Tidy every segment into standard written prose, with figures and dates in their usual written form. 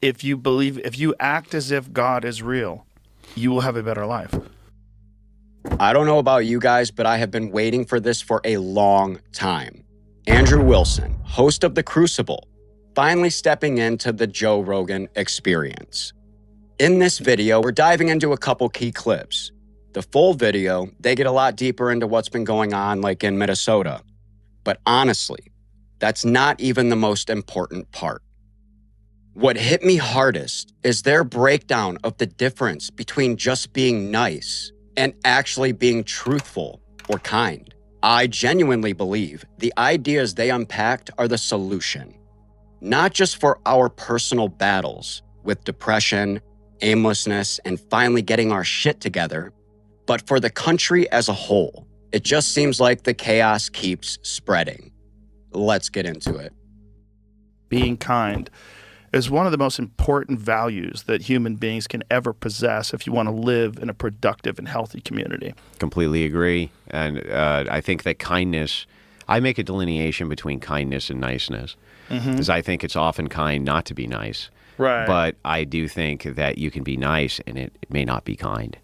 if you act as if God is real, you will have a better life. I don't know about you guys, but I have been waiting for this for a long time. Andrew Wilson, host of The Crucible, finally stepping into the Joe Rogan Experience. In this video, we're diving into a couple key clips. The full video, they get a lot deeper into what's been going on, like in Minnesota. But honestly, that's not even the most important part. What hit me hardest is their breakdown of the difference between just being nice and actually being truthful or kind. I genuinely believe the ideas they unpacked are the solution, not just for our personal battles with depression, aimlessness, and finally getting our shit together, but for the country as a whole. It just seems like the chaos keeps spreading. Let's get into it. Being kind is one of the most important values that human beings can ever possess if you want to live in a productive and healthy community. Completely agree. And I think that kindness, I make a delineation between kindness and niceness, because I think it's often kind not to be nice. Right. But I do think that you can be nice and it may not be kind.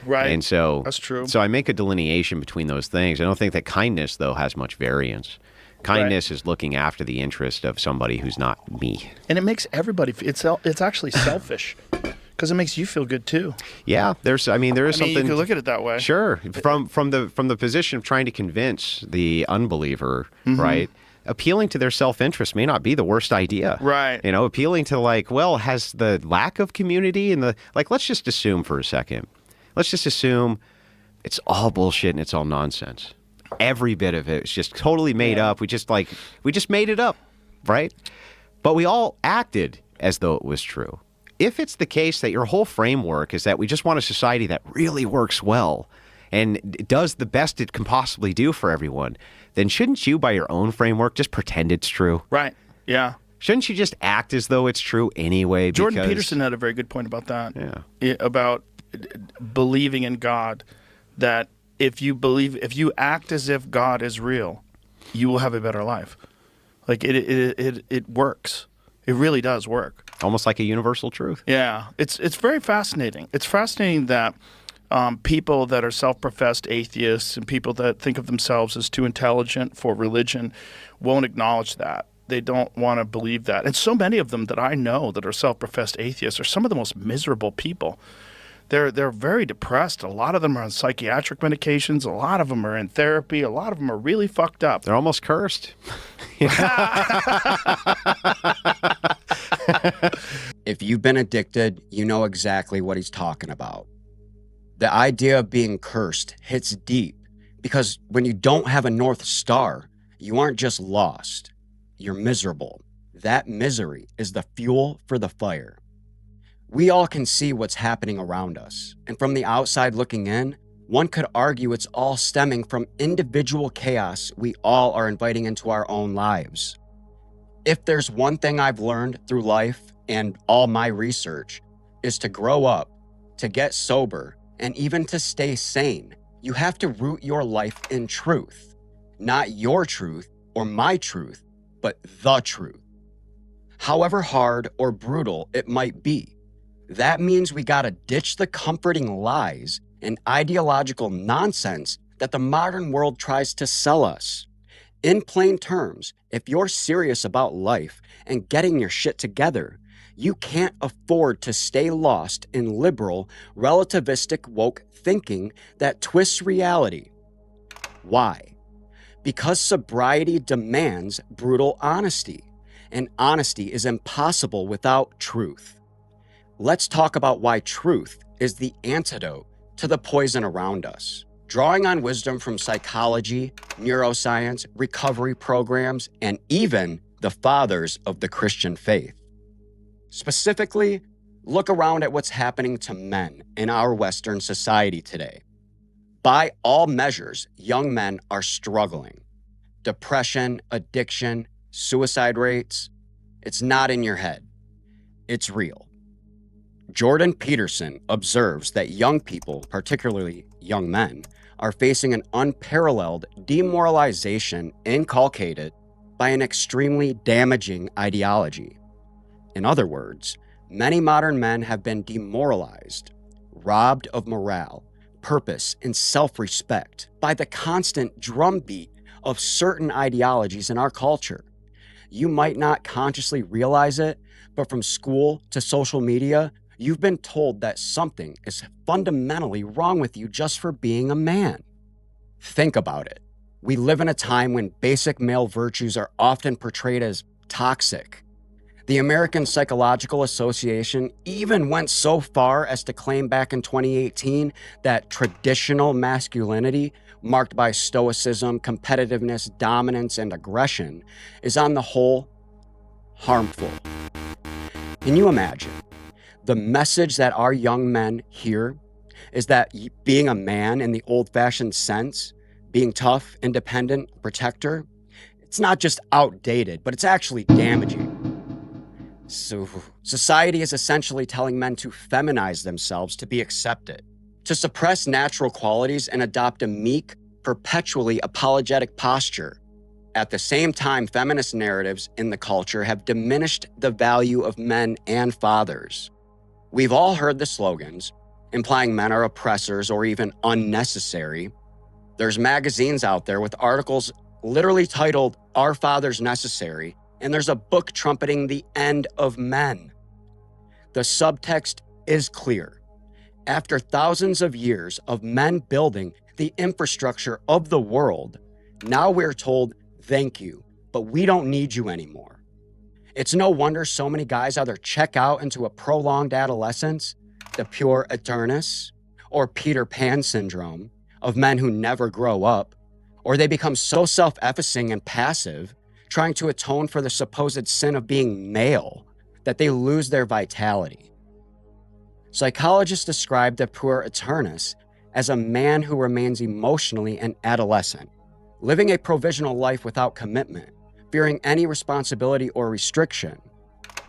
Right. And so that's true. So I make a delineation between those things. I don't think that kindness, though, has much variance. Kindness is looking after the interest of somebody who's not me. And it makes everybody, it's actually selfish because it makes you feel good too. Yeah, there is something. You can look at it that way. Sure. From the position of trying to convince the unbeliever, right? Appealing to their self-interest may not be the worst idea. Right. You know, appealing to has the lack of community and let's just assume for a second. Let's just assume it's all bullshit and it's all nonsense. Every bit of it is just totally made up. We just made it up, right? But we all acted as though it was true. If it's the case that your whole framework is that we just want a society that really works well and does the best it can possibly do for everyone, then shouldn't you, by your own framework, just pretend it's true? Right. Yeah. Shouldn't you just act as though it's true anyway? Jordan Peterson had a very good point about that. Yeah. About believing in God, that if you act as if God is real, you will have a better life. Like it works. It really does work. Almost like a universal truth. Yeah, it's very fascinating. It's fascinating that people that are self-professed atheists and people that think of themselves as too intelligent for religion won't acknowledge that. They don't want to believe that. And so many of them that I know that are self-professed atheists are some of the most miserable people. They're very depressed. A lot of them are on psychiatric medications. A lot of them are in therapy. A lot of them are really fucked up. They're almost cursed. If you've been addicted, you know exactly what he's talking about. The idea of being cursed hits deep because when you don't have a North Star, you aren't just lost. You're miserable. That misery is the fuel for the fire. We all can see what's happening around us, and from the outside looking in, one could argue it's all stemming from individual chaos we all are inviting into our own lives. If there's one thing I've learned through life and all my research is to grow up, to get sober, and even to stay sane, you have to root your life in truth. Not your truth or my truth, but the truth. However hard or brutal it might be. That means we gotta ditch the comforting lies and ideological nonsense that the modern world tries to sell us. In plain terms, if you're serious about life and getting your shit together, you can't afford to stay lost in liberal, relativistic woke thinking that twists reality. Why? Because sobriety demands brutal honesty, and honesty is impossible without truth. Let's talk about why truth is the antidote to the poison around us. Drawing on wisdom from psychology, neuroscience, recovery programs, and even the fathers of the Christian faith. Specifically, look around at what's happening to men in our Western society today. By all measures, young men are struggling. Depression, addiction, suicide rates, it's not in your head. It's real. Jordan Peterson observes that young people, particularly young men, are facing an unparalleled demoralization inculcated by an extremely damaging ideology. In other words, Many modern men have been demoralized, robbed of morale, purpose, and self-respect by the constant drumbeat of certain ideologies in our culture. You might not consciously realize it, but from school to social media, you've been told that something is fundamentally wrong with you just for being a man. Think about it. We live in a time when basic male virtues are often portrayed as toxic. The American Psychological Association even went so far as to claim back in 2018 that traditional masculinity, marked by stoicism, competitiveness, dominance, and aggression, is on the whole harmful. Can you imagine? The message that our young men hear is that being a man in the old-fashioned sense, being tough, independent, protector, it's not just outdated, but it's actually damaging. So society is essentially telling men to feminize themselves to be accepted, to suppress natural qualities and adopt a meek, perpetually apologetic posture. At the same time, feminist narratives in the culture have diminished the value of men and fathers. We've all heard the slogans, implying men are oppressors or even unnecessary. There's magazines out there with articles literally titled, "Are Fathers Necessary?" And there's a book trumpeting the end of men. The subtext is clear. After thousands of years of men building the infrastructure of the world, now we're told, thank you, but we don't need you anymore. It's no wonder so many guys either check out into a prolonged adolescence, the pure Aeternus, or Peter Pan syndrome of men who never grow up, or they become so self-effacing and passive, trying to atone for the supposed sin of being male, that they lose their vitality. Psychologists describe the Puer Aeternus as a man who remains emotionally an adolescent, living a provisional life without commitment, fearing any responsibility or restriction.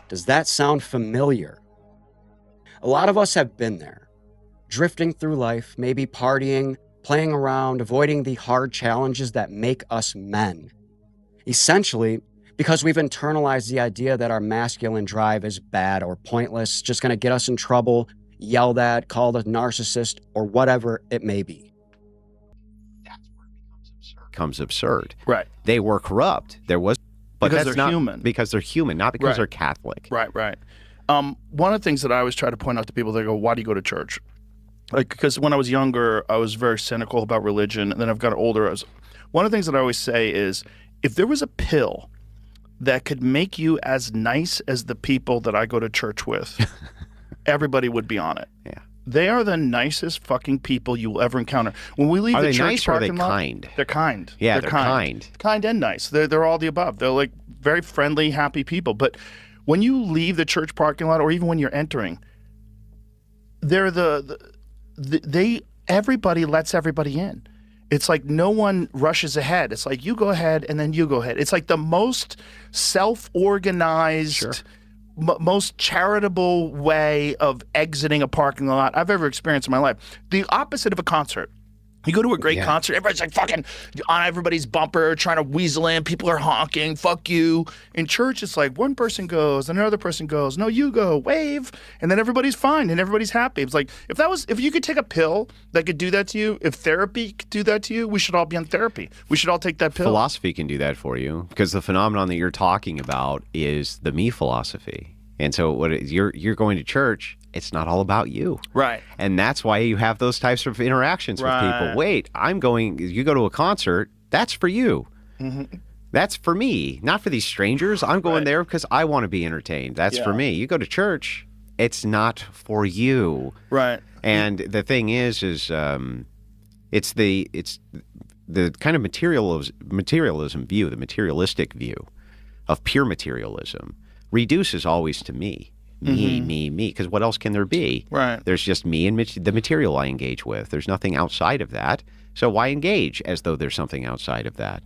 Does that sound familiar? A lot of us have been there, drifting through life, maybe partying, playing around, avoiding the hard challenges that make us men. Essentially, because we've internalized the idea that our masculine drive is bad or pointless, just going to get us in trouble, yelled at, called a narcissist, or whatever it may be. That's where it becomes absurd. Right. They were corrupt. But Because that's they're not human. because they're human, not because Right. they're Catholic. Right. One of the things that I always try to point out to people, they go, why do you go to church? Like, because when I was younger, I was very cynical about religion. And then I've gotten older. One of the things that I always say is, if there was a pill that could make you as nice as the people that I go to church with, everybody would be on it. Yeah. They are the nicest fucking people you will ever encounter. When we leave Are the they church nice or are they parking lot, kind? they're kind. Yeah, they're kind. Kind and nice. They're all the above. They're like very friendly, happy people. But when you leave the church parking lot, or even when you're entering, they're everybody lets everybody in. It's like no one rushes ahead. It's like you go ahead and then you go ahead. It's like the most self-organized, Sure. most charitable way of exiting a parking lot I've ever experienced in my life. The opposite of a concert. You go to a great concert, everybody's like fucking on everybody's bumper, trying to weasel in. People are honking, fuck you. In church, it's like one person goes, and another person goes, no, you go, wave, and then everybody's fine and everybody's happy. It's like, if you could take a pill that could do that to you, if therapy could do that to you, we should all be on therapy. We should all take that pill. Philosophy can do that for you, because the phenomenon that you're talking about is the me philosophy. And so you're going to church, it's not all about you. Right. And that's why you have those types of interactions with people. Right. Wait, you go to a concert, that's for you. Mm-hmm. That's for me, not for these strangers. I'm going there because I want to be entertained. That's for me. You go to church, it's not for you. Right. And the thing is it's the kind of materialism view, the materialistic view of pure materialism reduces always to me, because what else can there be? Right. There's just me and the material I engage with. There's nothing outside of that. So why engage as though there's something outside of that?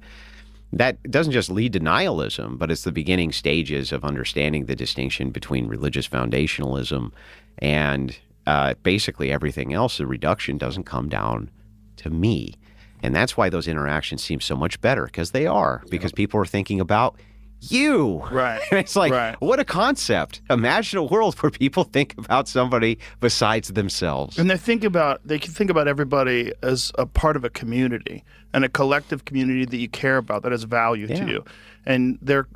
That doesn't just lead to nihilism, but it's the beginning stages of understanding the distinction between religious foundationalism and basically everything else. The reduction doesn't come down to me. And that's why those interactions seem so much better, because they are. Because people are thinking about you. Right. And it's like, Right. what a concept. Imagine a world where people think about somebody besides themselves. And they can think about everybody as a part of a community and a collective community that you care about, that has value to you. And there's.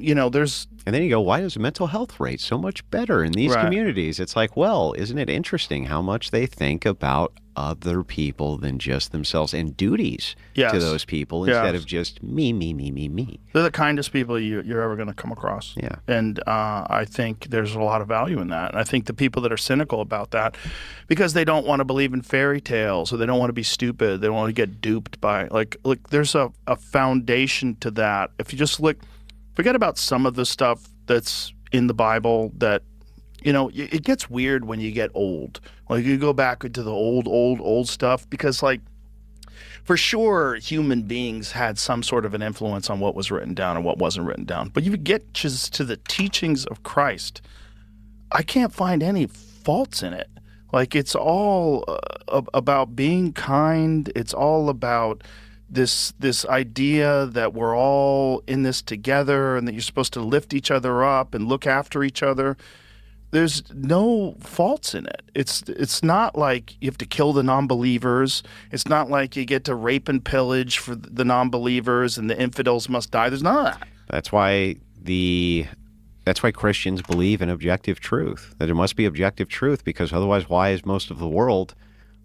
And then you go, why is mental health rate so much better in these Right. communities? It's like, well, isn't it interesting how much they think about other people than just themselves and duties Yes. to those people instead of just me. They're the kindest people you're ever going to come across. Yeah. And I think there's a lot of value in that. And I think the people that are cynical about that, because they don't want to believe in fairy tales or they don't want to be stupid, they don't want to get duped by, look, there's a foundation to that. If you just forget about some of the stuff that's in the Bible that, it gets weird when you get old. Like you go back into the old stuff because for sure, human beings had some sort of an influence on what was written down and what wasn't written down. But you get just to the teachings of Christ, I can't find any faults in it. Like it's all about being kind. It's all about this idea that we're all in this together and that you're supposed to lift each other up and look after each other. There's no faults in it. It's not like you have to kill the non-believers. It's not like you get to rape and pillage for the non-believers and the infidels must die. There's none of that. That's why Christians believe in objective truth, that there must be objective truth, because otherwise why is most of the world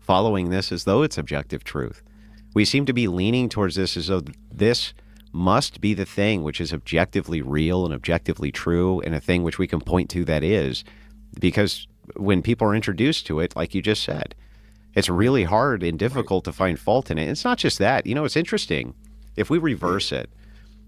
following this as though it's objective truth? We seem to be leaning towards this as though this must be the thing which is objectively real and objectively true and a thing which we can point to that is, because when people are introduced to it, like you just said, it's really hard and difficult to find fault in it. It's not just that. It's interesting. If we reverse it,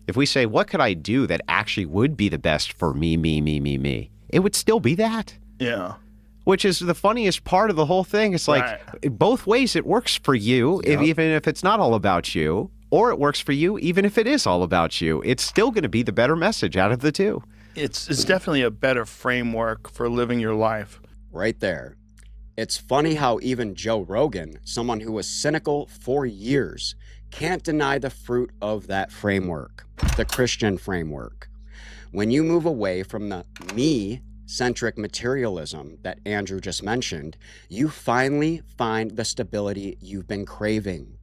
if we say, what could I do that actually would be the best for me, it would still be that. Yeah. Which is the funniest part of the whole thing. It's like both ways it works for you, even if it's not all about you, or it works for you even if it is all about you. It's still going to be the better message out of the two. It's definitely a better framework for living your life. Right there. It's funny how even Joe Rogan, someone who was cynical for years, can't deny the fruit of that framework, the Christian framework. When you move away from the me-centric materialism that Andrew just mentioned, you finally find the stability you've been craving,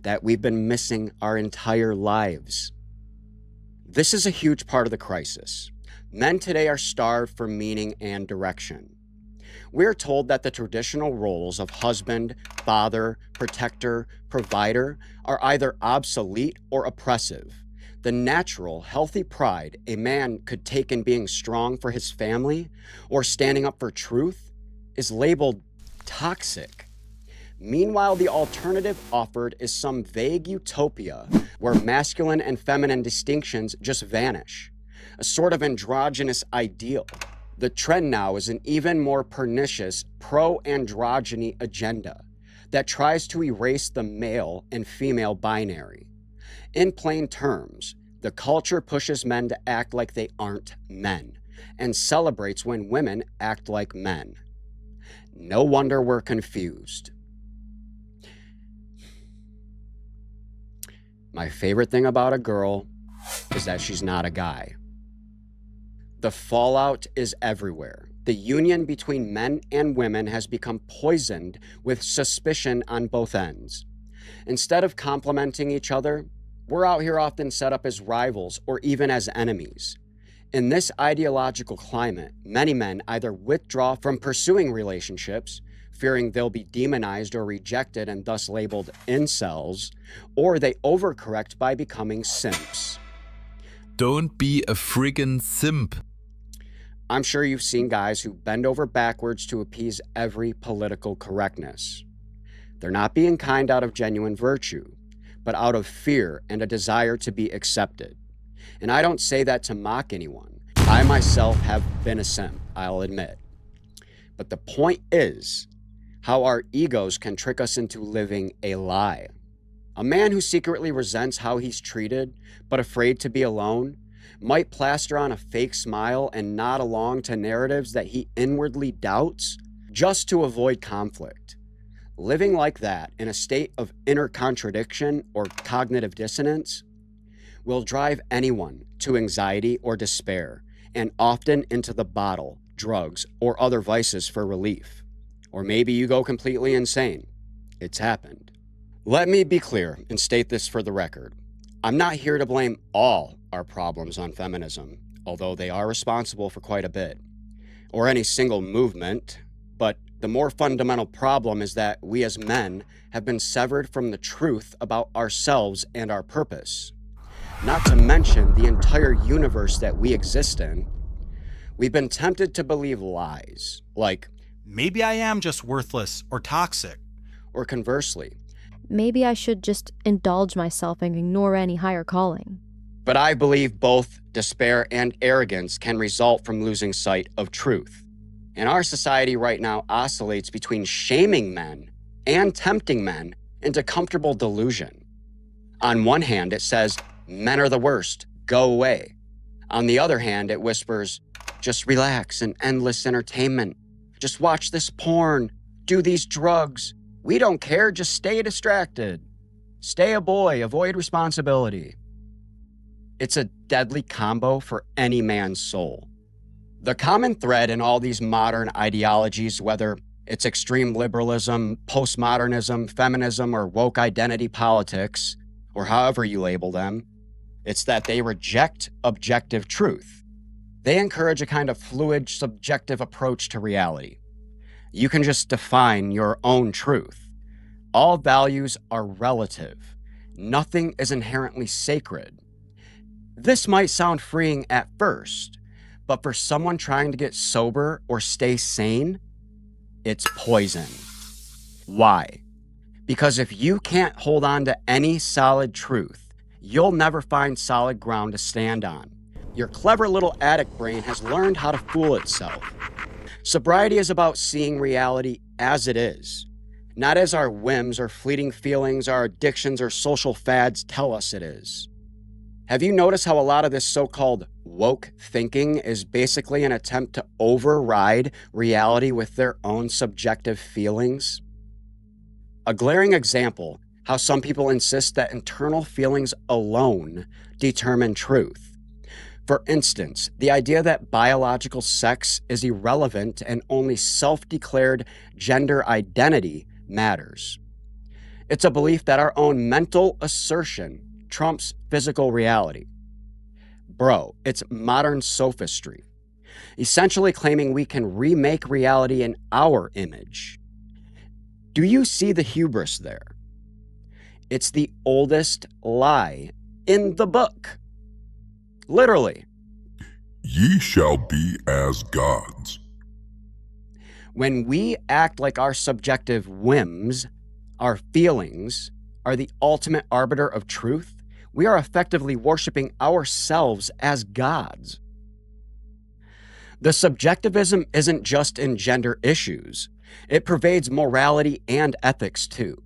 that we've been missing our entire lives. This is a huge part of the crisis. Men today are starved for meaning and direction. We're told that the traditional roles of husband, father, protector, provider are either obsolete or oppressive. The natural, healthy pride a man could take in being strong for his family or standing up for truth is labeled toxic. Meanwhile, the alternative offered is some vague utopia where masculine and feminine distinctions just vanish, a sort of androgynous ideal. The trend now is an even more pernicious pro-androgyny agenda that tries to erase the male and female binary. In plain terms, the culture pushes men to act like they aren't men and celebrates when women act like men. No wonder we're confused. My favorite thing about a girl is that she's not a guy. The fallout is everywhere. The union between men and women has become poisoned with suspicion on both ends. Instead of complementing each other, we're out here often set up as rivals or even as enemies. In this ideological climate, many men either withdraw from pursuing relationships, fearing they'll be demonized or rejected and thus labeled incels, or they overcorrect by becoming simps. Don't be a friggin' simp. I'm sure you've seen guys who bend over backwards to appease every political correctness. They're not being kind out of genuine virtue, but out of fear and a desire to be accepted. And I don't say that to mock anyone. I myself have been a simp, I'll admit. But the point is how our egos can trick us into living a lie. A man who secretly resents how he's treated, but afraid to be alone, might plaster on a fake smile and nod along to narratives that he inwardly doubts just to avoid conflict. Living like that in a state of inner contradiction or cognitive dissonance will drive anyone to anxiety or despair, and often into the bottle, drugs, or other vices for relief. Or maybe you go completely insane. It's happened. Let me be clear and state this for the record. I'm not here to blame all our problems on feminism, although they are responsible for quite a bit, or any single movement, but the more fundamental problem is that we as men have been severed from the truth about ourselves and our purpose. Not to mention the entire universe that we exist in. We've been tempted to believe lies, like, maybe I am just worthless or toxic. Or conversely, maybe I should just indulge myself and ignore any higher calling. but I believe both despair and arrogance can result from losing sight of truth. And our society right now oscillates between shaming men and tempting men into comfortable delusion. On one hand, it says, men are the worst, go away. On the other hand, it whispers, just relax and endless entertainment. Just watch this porn, do these drugs. We don't care, just stay distracted. Stay a boy, avoid responsibility. It's a deadly combo for any man's soul. The common thread in all these modern ideologies, whether it's extreme liberalism, postmodernism, feminism, or woke identity politics, or however you label them, it's that they reject objective truth. They encourage a kind of fluid, subjective approach to reality. You can just define your own truth. All values are relative. Nothing is inherently sacred. This might sound freeing at first, but for someone trying to get sober or stay sane, it's poison. Why? Because if you can't hold on to any solid truth, you'll never find solid ground to stand on. Your clever little addict brain has learned how to fool itself. Sobriety is about seeing reality as it is, not as our whims or fleeting feelings, our addictions, or social fads tell us it is. Have you noticed how a lot of this so-called woke thinking is basically an attempt to override reality with their own subjective feelings? A glaring example, how some people insist that internal feelings alone determine truth. For instance, the idea that biological sex is irrelevant and only self-declared gender identity matters. It's a belief that our own mental assertion trumps physical reality. Bro, it's modern sophistry, essentially claiming we can remake reality in our image. Do you see the hubris there? It's the oldest lie in the book. Literally. Ye shall be as gods. When we act like our subjective whims, our feelings, are the ultimate arbiter of truth, we are effectively worshiping ourselves as gods. The subjectivism isn't just in gender issues. It pervades morality and ethics too.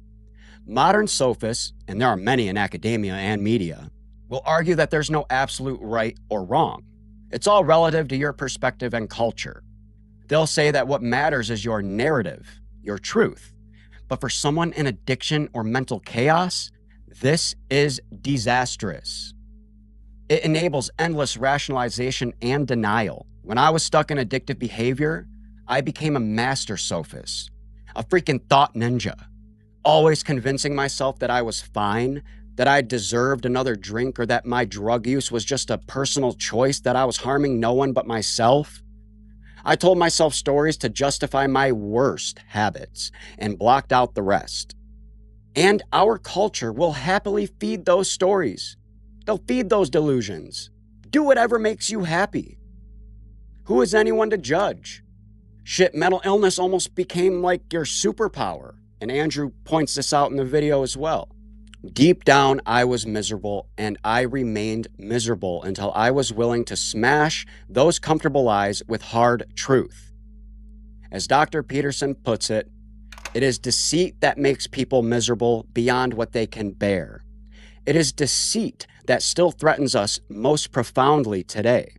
Modern sophists, and there are many in academia and media, will argue that there's no absolute right or wrong. It's all relative to your perspective and culture. They'll say that what matters is your narrative, your truth. But for someone in addiction or mental chaos, this is disastrous. It enables endless rationalization and denial. When I was stuck in addictive behavior, I became a master sophist, a freaking thought ninja, always convincing myself that I was fine, that I deserved another drink, or that my drug use was just a personal choice, that I was harming no one but myself. I told myself stories to justify my worst habits and blocked out the rest. And our culture will happily feed those stories. They'll feed those delusions. Do whatever makes you happy. Who is anyone to judge? Shit, mental illness almost became like your superpower. And Andrew points this out in the video as well. Deep down, I was miserable, and I remained miserable until I was willing to smash those comfortable lies with hard truth. As Dr. Peterson puts it, it is deceit that makes people miserable beyond what they can bear. It is deceit that still threatens us most profoundly today.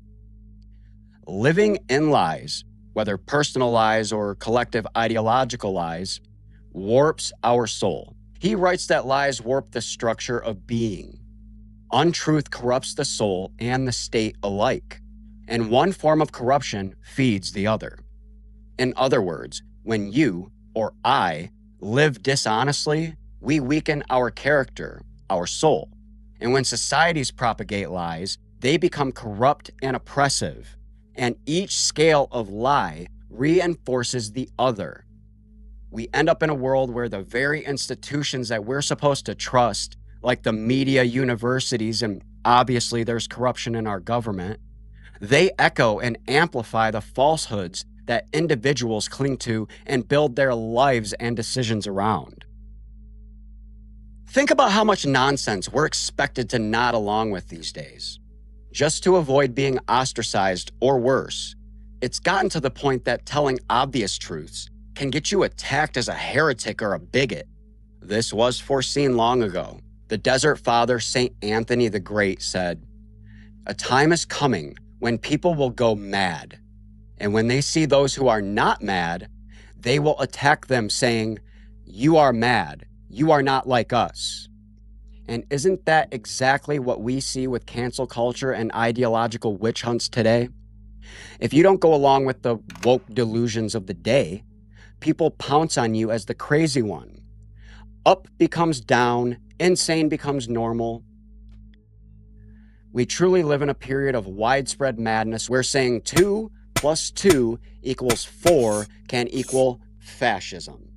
Living in lies, whether personal lies or collective ideological lies, warps our soul. He writes that lies warp the structure of being. Untruth corrupts the soul and the state alike, and one form of corruption feeds the other. In other words, when you or I live dishonestly, we weaken our character, our soul. And when societies propagate lies, they become corrupt and oppressive, and each scale of lie reinforces the other. We end up in a world where the very institutions that we're supposed to trust, like the media, universities, and obviously there's corruption in our government, they echo and amplify the falsehoods that individuals cling to and build their lives and decisions around. Think about how much nonsense we're expected to nod along with these days, just to avoid being ostracized or worse. It's gotten to the point that telling obvious truths can get you attacked as a heretic or a bigot. This was foreseen long ago. The Desert Father, St. Anthony the Great, said, "A time is coming when people will go mad. And when they see those who are not mad, they will attack them saying, 'You are mad. You are not like us.'" And isn't that exactly what we see with cancel culture and ideological witch hunts today? If you don't go along with the woke delusions of the day, people pounce on you as the crazy one. Up becomes down, insane becomes normal. We truly live in a period of widespread madness where saying 2 + 2 = 4 can equal fascism.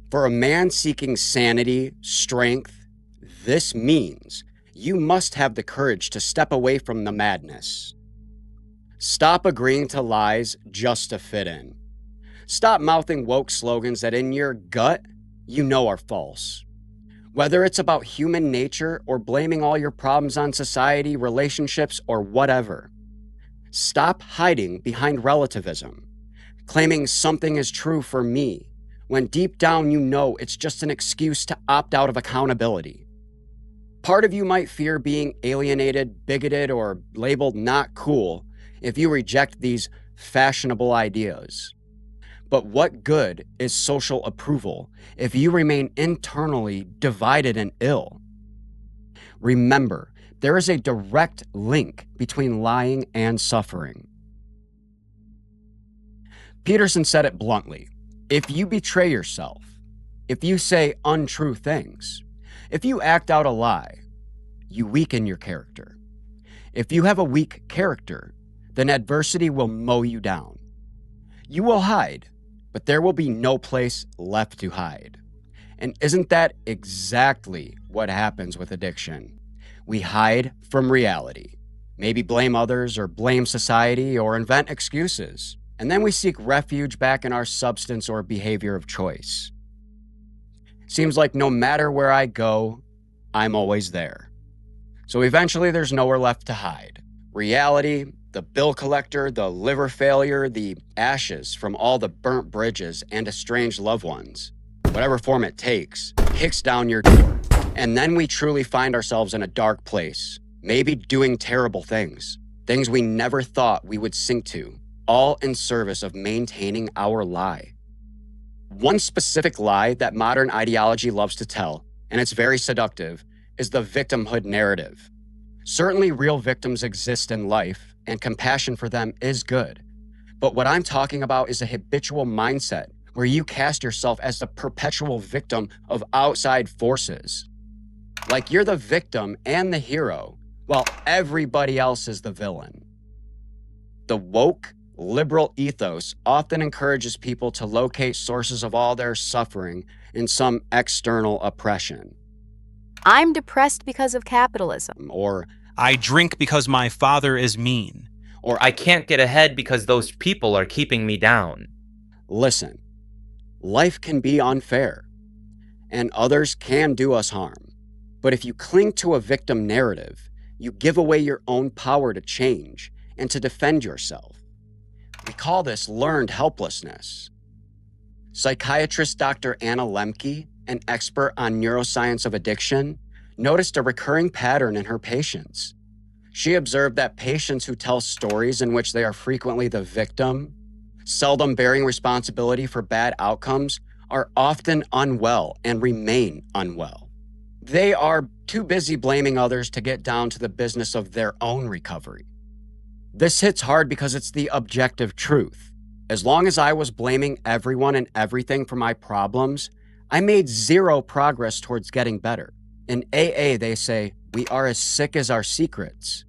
For a man seeking sanity, strength, this means you must have the courage to step away from the madness. Stop agreeing to lies just to fit in. Stop mouthing woke slogans that in your gut you know are false. Whether it's about human nature or blaming all your problems on society, relationships, or whatever. Stop hiding behind relativism, claiming something is true for me, when deep down you know it's just an excuse to opt out of accountability. Part of you might fear being alienated, bigoted, or labeled not cool if you reject these fashionable ideas. But what good is social approval if you remain internally divided and ill? Remember, there is a direct link between lying and suffering. Peterson said it bluntly. If you betray yourself, if you say untrue things, if you act out a lie, you weaken your character. If you have a weak character, then adversity will mow you down. You will hide, but there will be no place left to hide. And isn't that exactly what happens with addiction? We hide from reality, maybe blame others or blame society or invent excuses. And then we seek refuge back in our substance or behavior of choice. Seems like no matter where I go, I'm always there. So eventually there's nowhere left to hide. Reality, the bill collector, the liver failure, the ashes from all the burnt bridges and estranged loved ones, whatever form it takes, kicks down your door. And then we truly find ourselves in a dark place, maybe doing terrible things we never thought we would sink to, all in service of maintaining our lie. One specific lie that modern ideology loves to tell, and it's very seductive, is the victimhood narrative. Certainly real victims exist in life, and compassion for them is good. But what I'm talking about is a habitual mindset where you cast yourself as the perpetual victim of outside forces. Like you're the victim and the hero, while everybody else is the villain. The woke, liberal ethos often encourages people to locate sources of all their suffering in some external oppression. I'm depressed because of capitalism. Or, I drink because my father is mean. or I can't get ahead because those people are keeping me down. listen, life can be unfair, and others can do us harm. But if you cling to a victim narrative, you give away your own power to change and to defend yourself. We call this learned helplessness. Psychiatrist Dr. Anna Lemke, an expert on neuroscience of addiction, noticed a recurring pattern in her patients. She observed that patients who tell stories in which they are frequently the victim, seldom bearing responsibility for bad outcomes, are often unwell and remain unwell. They are too busy blaming others to get down to the business of their own recovery. This hits hard because it's the objective truth. As long as I was blaming everyone and everything for my problems, I made zero progress towards getting better. In AA, they say, we are as sick as our secrets.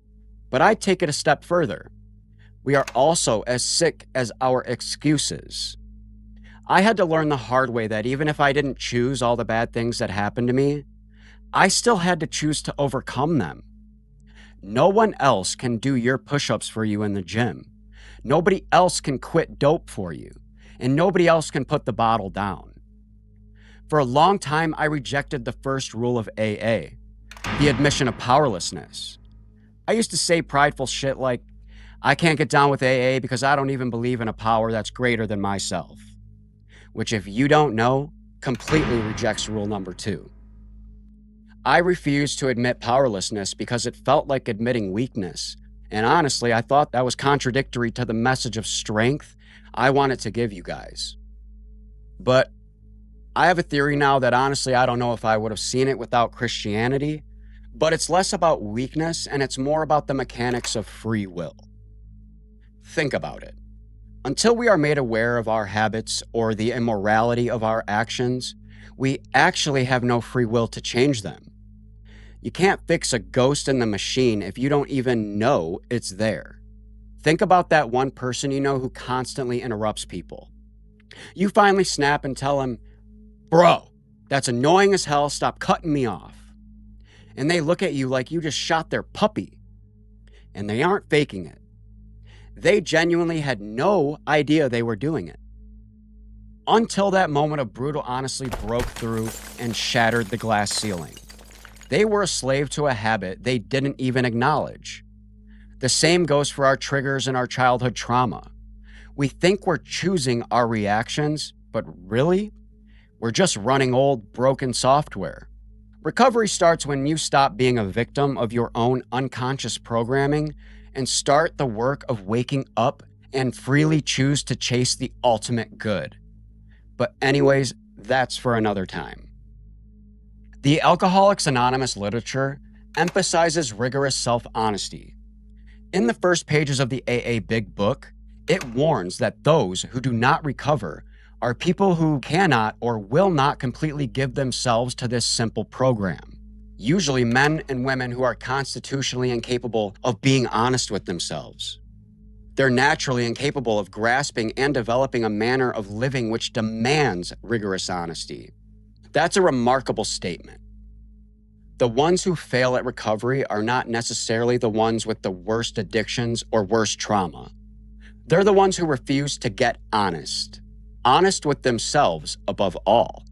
But I take it a step further. We are also as sick as our excuses. I had to learn the hard way that even if I didn't choose all the bad things that happened to me, I still had to choose to overcome them. No one else can do your push-ups for you in the gym. Nobody else can quit dope for you, and nobody else can put the bottle down. For a long time, I rejected the first rule of AA, the admission of powerlessness. I used to say prideful shit like, I can't get down with AA because I don't even believe in a power that's greater than myself. Which, if you don't know, completely rejects rule number 2. I refused to admit powerlessness because it felt like admitting weakness. And honestly, I thought that was contradictory to the message of strength I wanted to give you guys. But I have a theory now that honestly, I don't know if I would have seen it without Christianity, but it's less about weakness and it's more about the mechanics of free will. Think about it. Until we are made aware of our habits or the immorality of our actions, we actually have no free will to change them. You can't fix a ghost in the machine if you don't even know it's there. Think about that one person you know who constantly interrupts people. You finally snap and tell him, bro, that's annoying as hell, stop cutting me off. And they look at you like you just shot their puppy. And they aren't faking it. They genuinely had no idea they were doing it. Until that moment of brutal honesty broke through and shattered the glass ceiling. They were a slave to a habit they didn't even acknowledge. The same goes for our triggers and our childhood trauma. We think we're choosing our reactions, but really, we're just running old, broken software. Recovery starts when you stop being a victim of your own unconscious programming and start the work of waking up and freely choose to chase the ultimate good. But anyways, that's for another time. The Alcoholics Anonymous literature emphasizes rigorous self-honesty. In the first pages of the AA Big Book, it warns that those who do not recover are people who cannot or will not completely give themselves to this simple program. Usually men and women who are constitutionally incapable of being honest with themselves. They're naturally incapable of grasping and developing a manner of living which demands rigorous honesty. That's a remarkable statement. The ones who fail at recovery are not necessarily the ones with the worst addictions or worst trauma. They're the ones who refuse to get honest. Honest with themselves above all.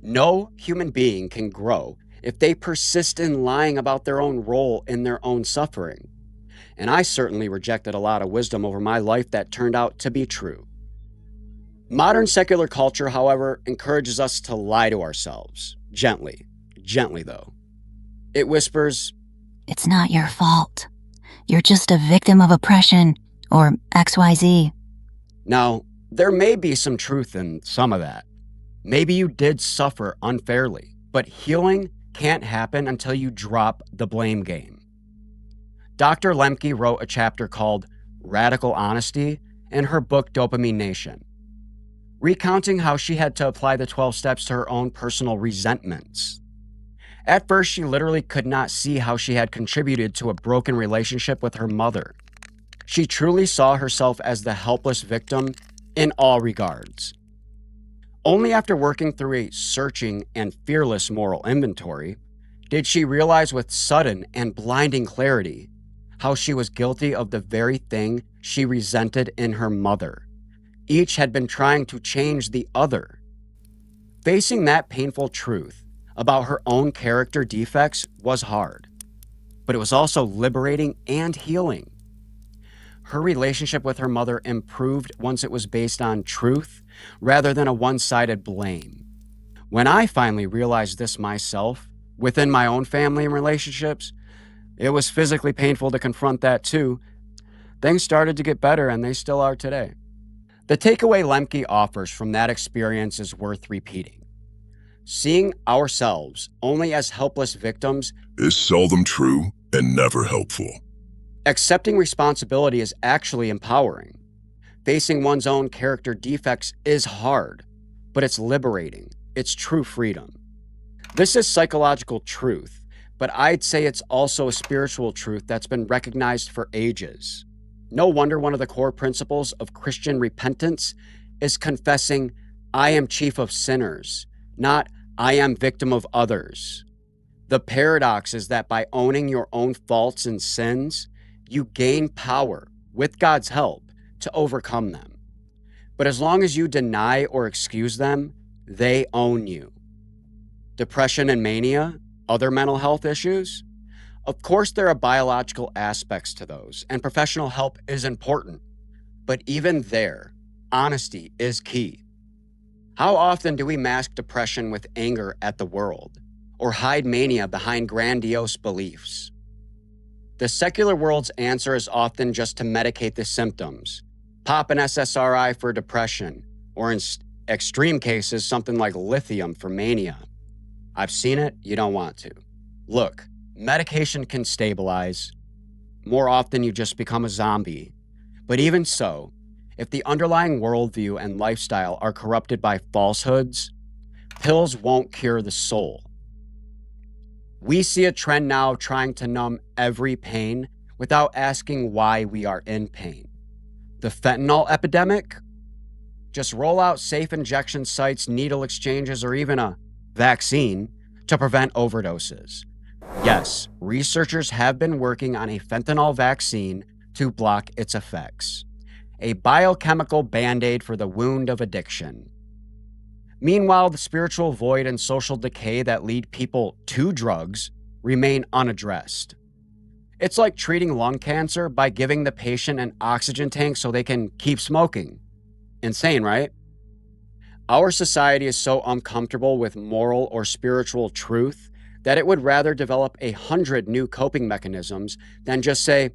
No human being can grow if they persist in lying about their own role in their own suffering. And I certainly rejected a lot of wisdom over my life that turned out to be true. Modern secular culture, however, encourages us to lie to ourselves. Gently though. It whispers, it's not your fault. You're just a victim of oppression, or XYZ. Now, there may be some truth in some of that. Maybe you did suffer unfairly, but healing can't happen until you drop the blame game. Dr. Lemke wrote a chapter called Radical Honesty in her book Dopamine, recounting how she had to apply the 12 steps to her own personal resentments. At first, she literally could not see how she had contributed to a broken relationship with her mother. She truly saw herself as the helpless victim in all regards. Only after working through a searching and fearless moral inventory did she realize with sudden and blinding clarity how she was guilty of the very thing she resented in her mother. Each had been trying to change the other. Facing that painful truth about her own character defects was hard, but it was also liberating and healing. Her relationship with her mother improved once it was based on truth rather than a one-sided blame. When I finally realized this myself, within my own family and relationships, it was physically painful to confront that too. Things started to get better and they still are today. The takeaway Lemke offers from that experience is worth repeating. Seeing ourselves only as helpless victims is seldom true and never helpful. Accepting responsibility is actually empowering. Facing one's own character defects is hard, but it's liberating. It's true freedom. This is psychological truth, but I'd say it's also a spiritual truth that's been recognized for ages. No wonder one of the core principles of Christian repentance is confessing, I am chief of sinners, not I am victim of others. The paradox is that by owning your own faults and sins, you gain power, with God's help, to overcome them. But as long as you deny or excuse them, they own you. Depression and mania, other mental health issues? Of course, there are biological aspects to those, and professional help is important. But even there, honesty is key. How often do we mask depression with anger at the world, or hide mania behind grandiose beliefs? The secular world's answer is often just to medicate the symptoms, pop an SSRI for depression, or in extreme cases, something like lithium for mania. I've seen it, you don't want to. Look, medication can stabilize. More often, you just become a zombie. But even so, if the underlying worldview and lifestyle are corrupted by falsehoods, pills won't cure the soul. We see a trend now trying to numb every pain without asking why we are in pain. The fentanyl epidemic? Just roll out safe injection sites, needle exchanges, or even a vaccine to prevent overdoses. Yes, researchers have been working on a fentanyl vaccine to block its effects. A biochemical band-aid for the wound of addiction. Meanwhile, the spiritual void and social decay that lead people to drugs remain unaddressed. It's like treating lung cancer by giving the patient an oxygen tank so they can keep smoking. Insane, right? Our society is so uncomfortable with moral or spiritual truth that it would rather develop 100 new coping mechanisms than just say,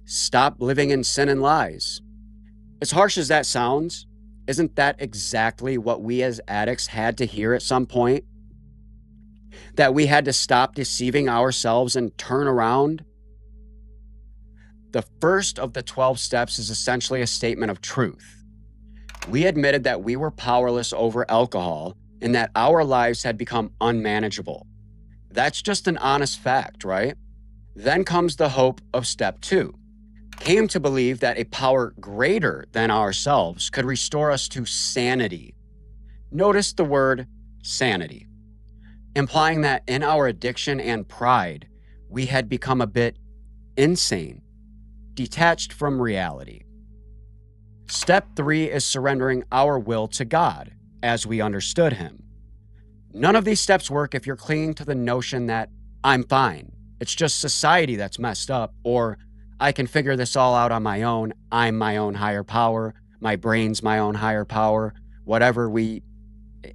stop living in sin and lies. As harsh as that sounds, isn't that exactly what we as addicts had to hear at some point? That we had to stop deceiving ourselves and turn around? The first of the 12 steps is essentially a statement of truth. We admitted that we were powerless over alcohol and that our lives had become unmanageable. That's just an honest fact, right? Then comes the hope of step 2. Came to believe that a power greater than ourselves could restore us to sanity. Notice the word sanity, implying that in our addiction and pride, we had become a bit insane, detached from reality. Step 3 is surrendering our will to God as we understood Him. None of these steps work if you're clinging to the notion that I'm fine, it's just society that's messed up, or I can figure this all out on my own. I'm my own higher power. My brain's my own higher power. Whatever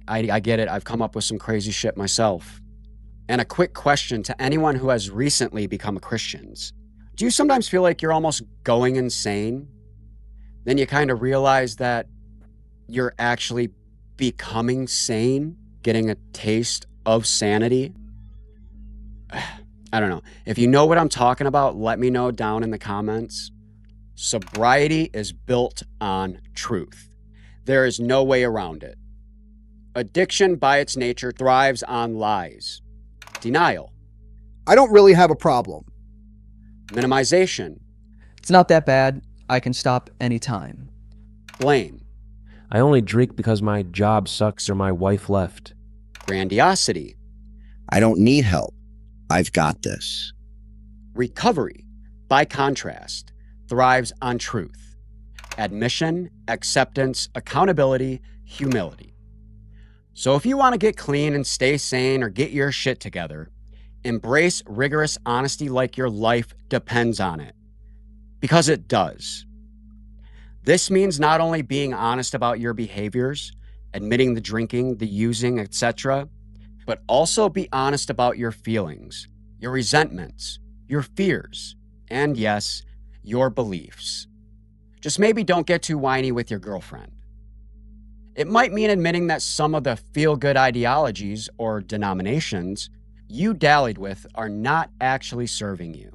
I get it. I've come up with some crazy shit myself. And a quick question to anyone who has recently become Christians. Do you sometimes feel like you're almost going insane? Then you kind of realize that you're actually becoming sane, getting a taste of sanity? I don't know. If you know what I'm talking about, let me know down in the comments. Sobriety is built on truth. There is no way around it. Addiction by its nature thrives on lies. Denial. I don't really have a problem. Minimization. It's not that bad. I can stop anytime. Blame. I only drink because my job sucks or my wife left. Grandiosity. I don't need help. I've got this. Recovery, by contrast, thrives on truth. Admission, acceptance, accountability, humility. So if you want to get clean and stay sane or get your shit together, embrace rigorous honesty like your life depends on it. Because it does. This means not only being honest about your behaviors, admitting the drinking, the using, etc., but also be honest about your feelings, your resentments, your fears, and yes, your beliefs. Just maybe don't get too whiny with your girlfriend. It might mean admitting that some of the feel-good ideologies or denominations you dallied with are not actually serving you.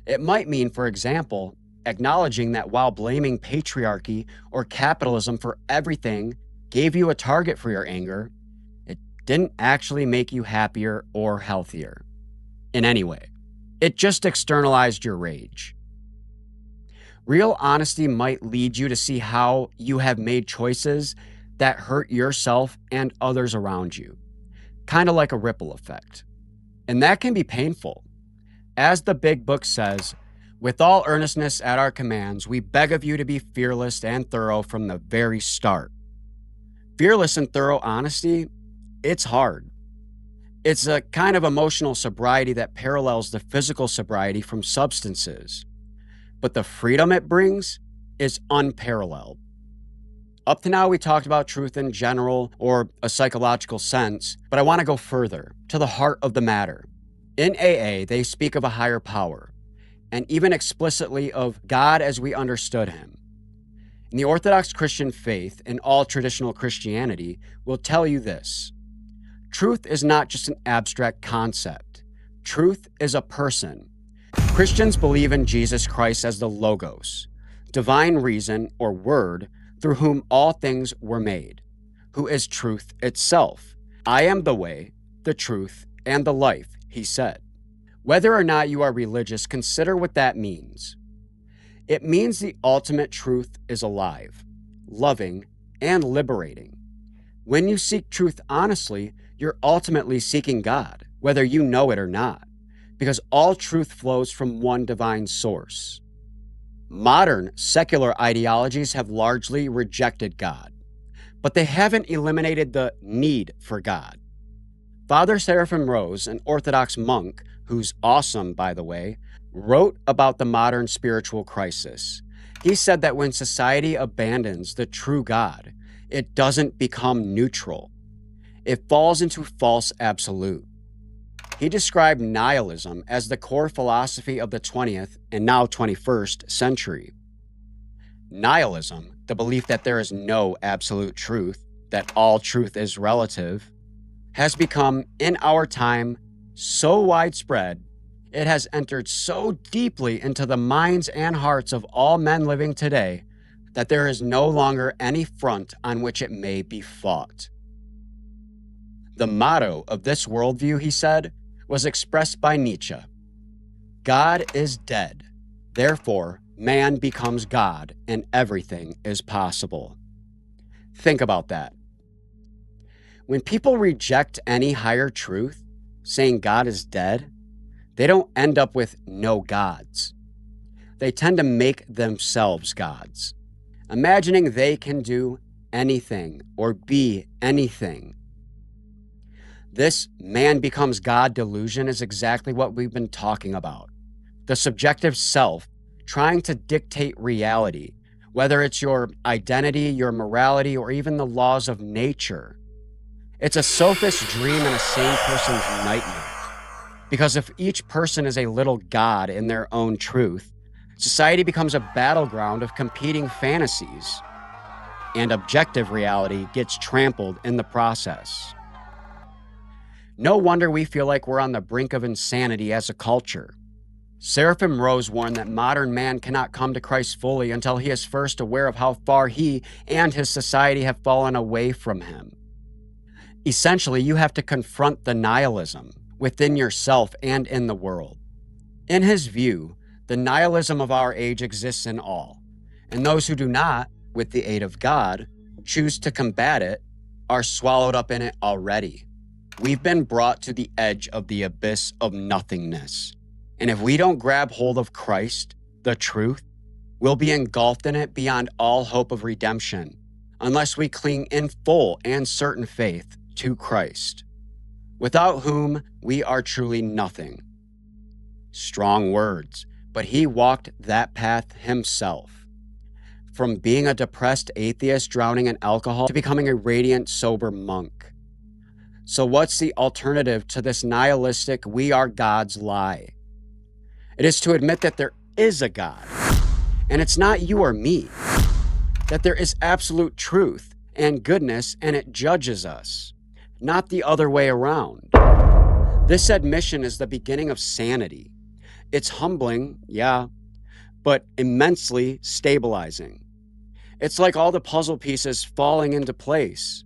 It might mean, for example, acknowledging that while blaming patriarchy or capitalism for everything gave you a target for your anger, it didn't actually make you happier or healthier in any way. It just externalized your rage. Real honesty might lead you to see how you have made choices that hurt yourself and others around you, kind of like a ripple effect. And that can be painful. As the big book says, with all earnestness at our commands, we beg of you to be fearless and thorough from the very start. Fearless and thorough honesty, it's hard. It's a kind of emotional sobriety that parallels the physical sobriety from substances. But the freedom it brings is unparalleled. Up to now, we talked about truth in general or a psychological sense, but I want to go further, to the heart of the matter. In AA, they speak of a higher power, and even explicitly of God as we understood him. In the Orthodox Christian faith and all traditional Christianity will tell you this: truth is not just an abstract concept. Truth is a person. Christians believe in Jesus Christ as the Logos, divine reason or word through whom all things were made, who is truth itself. I am the way, the truth, and the life, he said. Whether or not you are religious, consider what that means. It means the ultimate truth is alive, loving, and liberating. When you seek truth honestly, you're ultimately seeking God, whether you know it or not, because all truth flows from one divine source. Modern secular ideologies have largely rejected God, but they haven't eliminated the need for God. Father Seraphim Rose, an Orthodox monk, who's awesome, by the way, wrote about the modern spiritual crisis. He said that when society abandons the true God, it doesn't become neutral. It falls into false absolute. He described nihilism as the core philosophy of the 20th and now 21st century. Nihilism, the belief that there is no absolute truth, that all truth is relative, has become, in our time, so widespread, it has entered so deeply into the minds and hearts of all men living today that there is no longer any front on which it may be fought. The motto of this worldview, he said, was expressed by Nietzsche. God is dead. Therefore, man becomes God and everything is possible. Think about that. When people reject any higher truth, saying God is dead, they don't end up with no gods. They tend to make themselves gods, imagining they can do anything or be anything. This man becomes God delusion is exactly what we've been talking about. The subjective self trying to dictate reality, whether it's your identity, your morality, or even the laws of nature. It's a sophist's dream and a sane person's nightmare. Because if each person is a little god in their own truth, society becomes a battleground of competing fantasies, and objective reality gets trampled in the process. No wonder we feel like we're on the brink of insanity as a culture. Seraphim Rose warned that modern man cannot come to Christ fully until he is first aware of how far he and his society have fallen away from him. Essentially, you have to confront the nihilism within yourself and in the world. In his view, the nihilism of our age exists in all, and those who do not, with the aid of God, choose to combat it, are swallowed up in it already. We've been brought to the edge of the abyss of nothingness. And if we don't grab hold of Christ, the truth, we'll be engulfed in it beyond all hope of redemption, unless we cling in full and certain faith to Christ, without whom we are truly nothing. Strong words, but he walked that path himself. From being a depressed atheist drowning in alcohol to becoming a radiant, sober monk. So what's the alternative to this nihilistic we are gods lie? It is to admit that there is a God, and it's not you or me, that there is absolute truth, and goodness, and it judges us, not the other way around. This admission is the beginning of sanity. It's humbling, yeah, but immensely stabilizing. It's like all the puzzle pieces falling into place.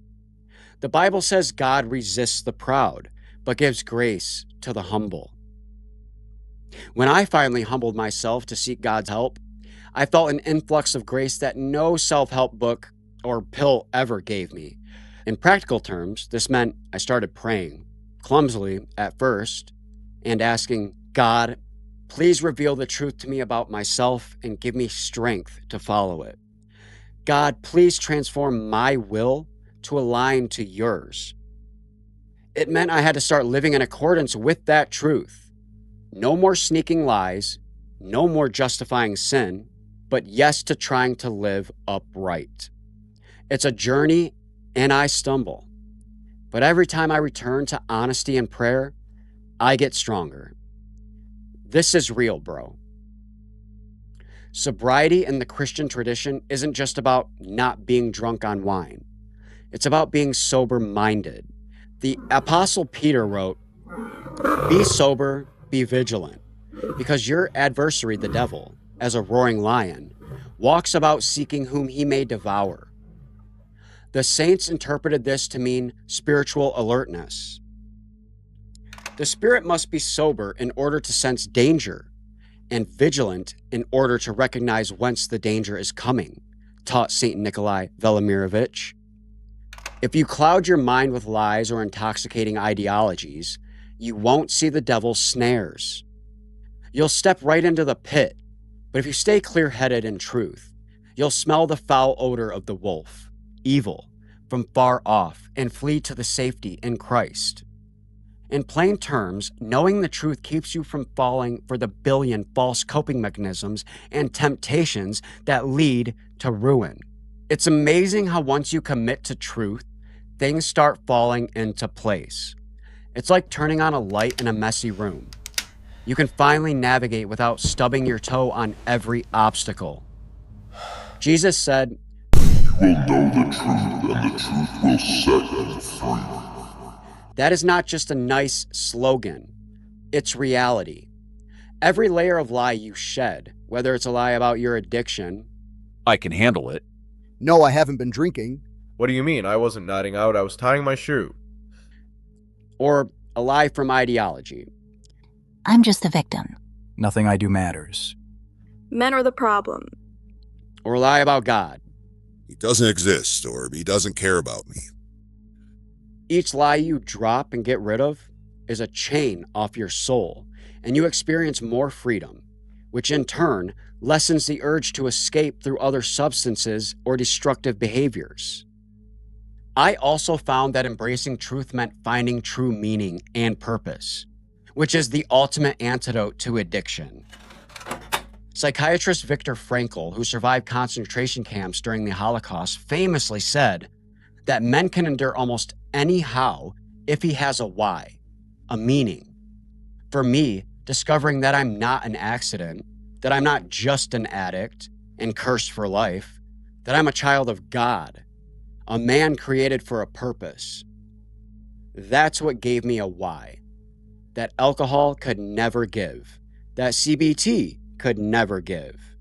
The Bible says God resists the proud, but gives grace to the humble. When I finally humbled myself to seek God's help, I felt an influx of grace that no self-help book or pill ever gave me. In practical terms, this meant I started praying, clumsily at first, and asking, God, please reveal the truth to me about myself and give me strength to follow it. God, please transform my will to align to yours. It meant I had to start living in accordance with that truth. No more sneaking lies, no more justifying sin, but yes to trying to live upright. It's a journey and I stumble. But every time I return to honesty and prayer, I get stronger. This is real, bro. Sobriety in the Christian tradition isn't just about not being drunk on wine. It's about being sober-minded. The Apostle Peter wrote, "Be sober, be vigilant, because your adversary, the devil, as a roaring lion, walks about seeking whom he may devour." The saints interpreted this to mean spiritual alertness. The spirit must be sober in order to sense danger, and vigilant in order to recognize whence the danger is coming, taught St. Nikolai Velimirovich. If you cloud your mind with lies or intoxicating ideologies, you won't see the devil's snares. You'll step right into the pit, but if you stay clear-headed in truth, you'll smell the foul odor of the wolf, evil, from far off and flee to the safety in Christ. In plain terms, knowing the truth keeps you from falling for the billion false coping mechanisms and temptations that lead to ruin. It's amazing how once you commit to truth, things start falling into place. It's like turning on a light in a messy room. You can finally navigate without stubbing your toe on every obstacle. Jesus said, "You will know the truth, and the truth will set you free." That is not just a nice slogan. It's reality. Every layer of lie you shed, whether it's a lie about your addiction. I can handle it. No, I haven't been drinking. What do you mean? I wasn't nodding out. I was tying my shoe. Or a lie from ideology. I'm just a victim. Nothing I do matters. Men are the problem. Or a lie about God. He doesn't exist, or he doesn't care about me. Each lie you drop and get rid of is a chain off your soul, and you experience more freedom, which in turn lessens the urge to escape through other substances or destructive behaviors. I also found that embracing truth meant finding true meaning and purpose, which is the ultimate antidote to addiction. Psychiatrist Viktor Frankl, who survived concentration camps during the Holocaust, famously said that men can endure almost any how if he has a why, a meaning. For me, discovering that I'm not an accident, that I'm not just an addict and cursed for life, that I'm a child of God, a man created for a purpose. That's what gave me a why, that alcohol could never give, that CBT could never give.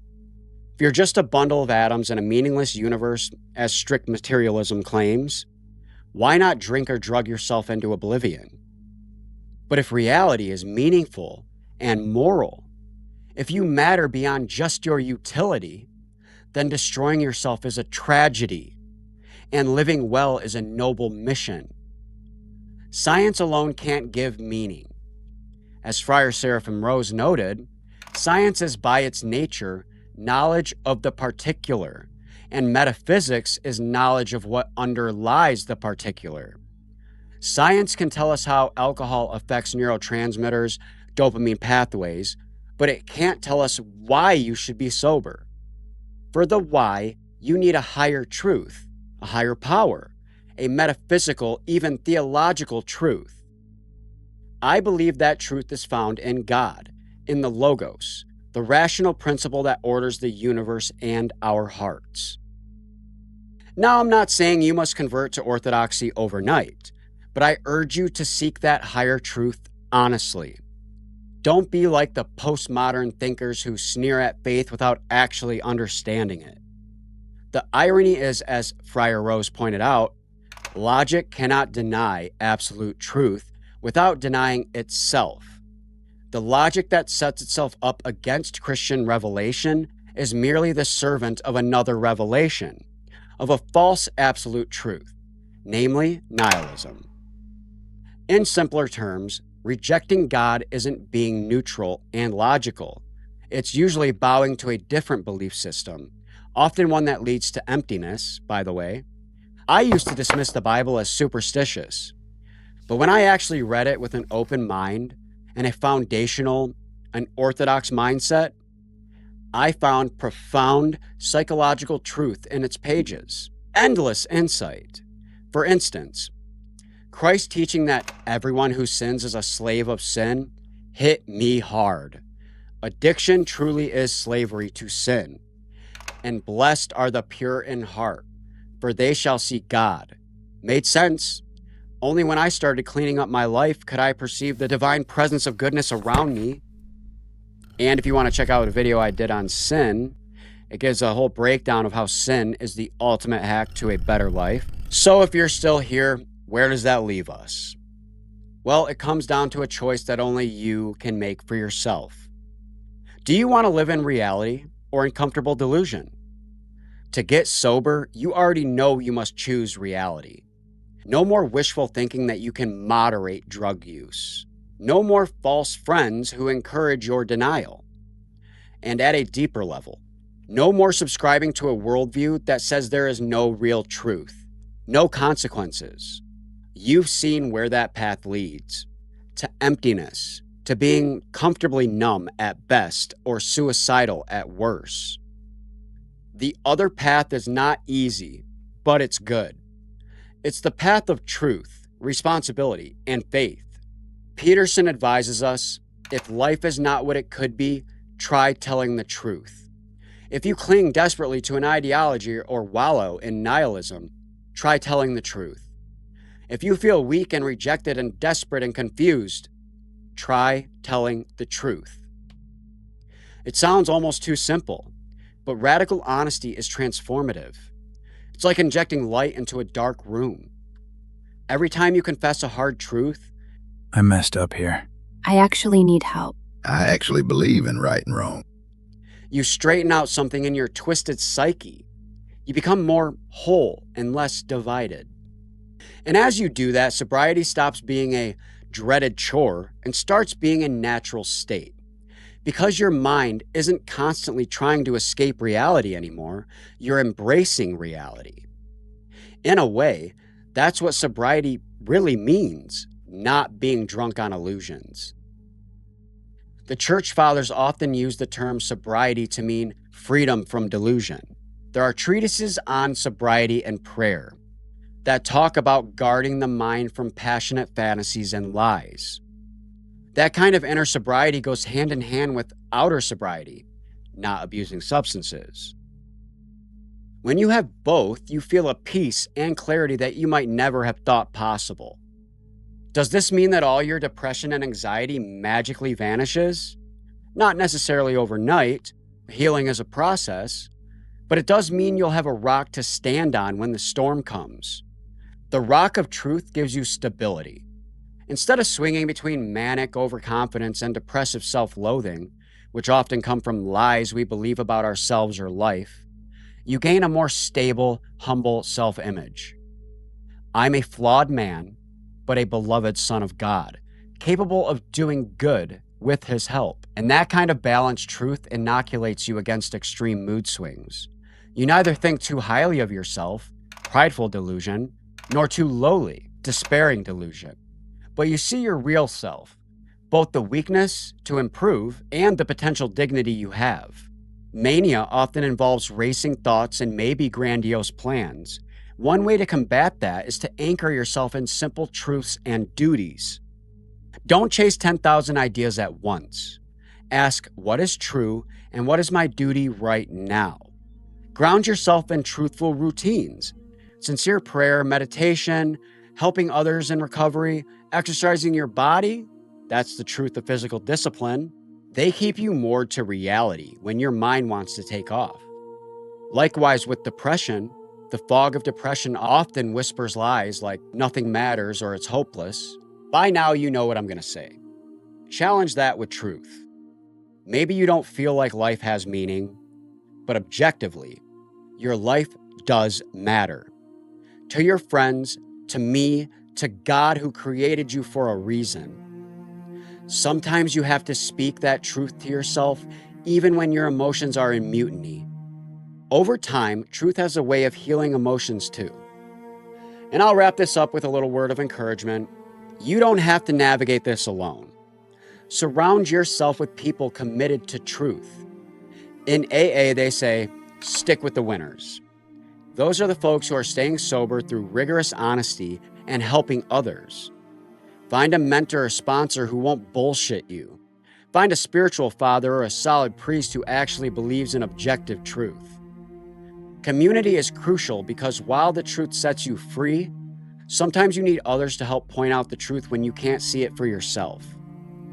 If you're just a bundle of atoms in a meaningless universe, as strict materialism claims, why not drink or drug yourself into oblivion? But if reality is meaningful and moral, if you matter beyond just your utility, then destroying yourself is a tragedy, and living well is a noble mission. Science alone can't give meaning. As Friar Seraphim Rose noted, science is by its nature knowledge of the particular, and metaphysics is knowledge of what underlies the particular. Science can tell us how alcohol affects neurotransmitters, dopamine pathways, but it can't tell us why you should be sober. For the why, you need a higher truth, a higher power, a metaphysical, even theological truth. I believe that truth is found in God, in the Logos, the rational principle that orders the universe and our hearts. Now, I'm not saying you must convert to orthodoxy overnight, but I urge you to seek that higher truth honestly. Don't be like the postmodern thinkers who sneer at faith without actually understanding it. The irony is, as Friar Rose pointed out, logic cannot deny absolute truth without denying itself. The logic that sets itself up against Christian revelation is merely the servant of another revelation, of a false absolute truth, namely nihilism. In simpler terms, rejecting God isn't being neutral and logical. It's usually bowing to a different belief system, often one that leads to emptiness, by the way. I used to dismiss the Bible as superstitious, but when I actually read it with an open mind and a foundational, an orthodox mindset, I found profound psychological truth in its pages, endless insight. For instance, Christ teaching that everyone who sins is a slave of sin hit me hard. Addiction truly is slavery to sin. And blessed are the pure in heart, for they shall see God. Made sense. Only when I started cleaning up my life could I perceive the divine presence of goodness around me. And if you want to check out a video I did on sin, it gives a whole breakdown of how sin is the ultimate hack to a better life. So if you're still here, where does that leave us? Well, it comes down to a choice that only you can make for yourself. Do you want to live in reality or in comfortable delusion? To get sober, you already know you must choose reality. No more wishful thinking that you can moderate drug use. No more false friends who encourage your denial. And at a deeper level, no more subscribing to a worldview that says there is no real truth, no consequences. You've seen where that path leads, to emptiness, to being comfortably numb at best or suicidal at worst. The other path is not easy, but it's good. It's the path of truth, responsibility, and faith. Peterson advises us, if life is not what it could be, try telling the truth. If you cling desperately to an ideology or wallow in nihilism, try telling the truth. If you feel weak and rejected and desperate and confused, try telling the truth. It sounds almost too simple, but radical honesty is transformative. It's like injecting light into a dark room. Every time you confess a hard truth, I messed up here. I actually need help. I actually believe in right and wrong. you straighten out something in your twisted psyche. You become more whole and less divided. And as you do that, sobriety stops being a dreaded chore and starts being a natural state. Because your mind isn't constantly trying to escape reality anymore, you're embracing reality. In a way, that's what sobriety really means, not being drunk on illusions. The Church Fathers often use the term sobriety to mean freedom from delusion. There are treatises on sobriety and prayer that talk about guarding the mind from passionate fantasies and lies. That kind of inner sobriety goes hand in hand with outer sobriety, not abusing substances. When you have both, you feel a peace and clarity that you might never have thought possible. Does this mean that all your depression and anxiety magically vanishes? Not necessarily overnight. Healing is a process. But it does mean you'll have a rock to stand on when the storm comes. The rock of truth gives you stability. Instead of swinging between manic overconfidence and depressive self-loathing, which often come from lies we believe about ourselves or life, you gain a more stable, humble self-image. I'm a flawed man, but a beloved son of God, capable of doing good with his help. And that kind of balanced truth inoculates you against extreme mood swings. You neither think too highly of yourself, prideful delusion, nor too lowly, despairing delusion. But you see your real self, both the weakness to improve and the potential dignity you have. Mania often involves racing thoughts and maybe grandiose plans. One way to combat that is to anchor yourself in simple truths and duties. Don't chase 10,000 ideas at once. Ask, what is true and what is my duty right now? Ground yourself in truthful routines, Sincere prayer, meditation, helping others in recovery, exercising your body, that's the truth of physical discipline. They keep you moored to reality when your mind wants to take off. Likewise with depression, the fog of depression often whispers lies like nothing matters or it's hopeless. By now you know what I'm going to say. Challenge that with truth. Maybe you don't feel like life has meaning, but objectively, your life does matter. To your friends, to me, to God who created you for a reason. Sometimes you have to speak that truth to yourself, even when your emotions are in mutiny. Over time, truth has a way of healing emotions too. And I'll wrap this up with a little word of encouragement. You don't have to navigate this alone. Surround yourself with people committed to truth. In AA, they say, stick with the winners. Those are the folks who are staying sober through rigorous honesty and helping others. Find a mentor or sponsor who won't bullshit you. Find a spiritual father or a solid priest who actually believes in objective truth. Community is crucial because while the truth sets you free, sometimes you need others to help point out the truth when you can't see it for yourself.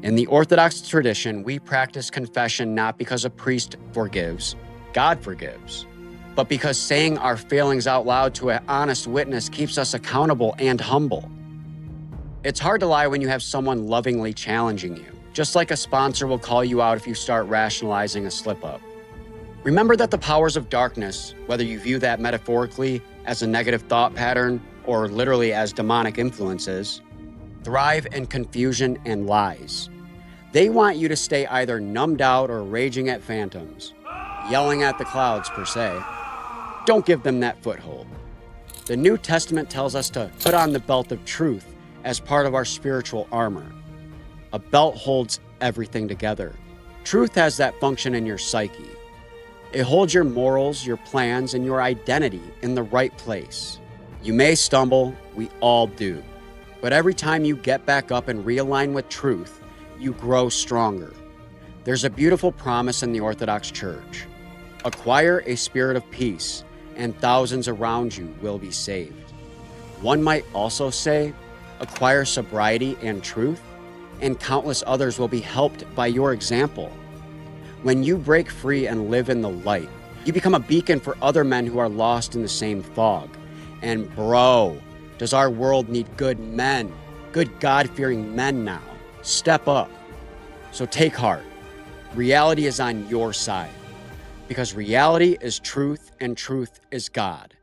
In the Orthodox tradition, we practice confession not because a priest forgives, God forgives, but because saying our failings out loud to an honest witness keeps us accountable and humble. It's hard to lie when you have someone lovingly challenging you, just like a sponsor will call you out if you start rationalizing a slip-up. Remember that the powers of darkness, whether you view that metaphorically as a negative thought pattern or literally as demonic influences, thrive in confusion and lies. They want you to stay either numbed out or raging at phantoms, yelling at the clouds per se. Don't give them that foothold. The New Testament tells us to put on the belt of truth as part of our spiritual armor. A belt holds everything together. Truth has that function in your psyche. It holds your morals, your plans, and your identity in the right place. You may stumble, we all do. But every time you get back up and realign with truth, you grow stronger. There's a beautiful promise in the Orthodox Church. Acquire a spirit of peace, and thousands around you will be saved. One might also say, acquire sobriety and truth, and countless others will be helped by your example. When you break free and live in the light, you become a beacon for other men who are lost in the same fog. And bro, does our world need good men, good God-fearing men now? Step up. So take heart. Reality is on your side. Because reality is truth and truth is God.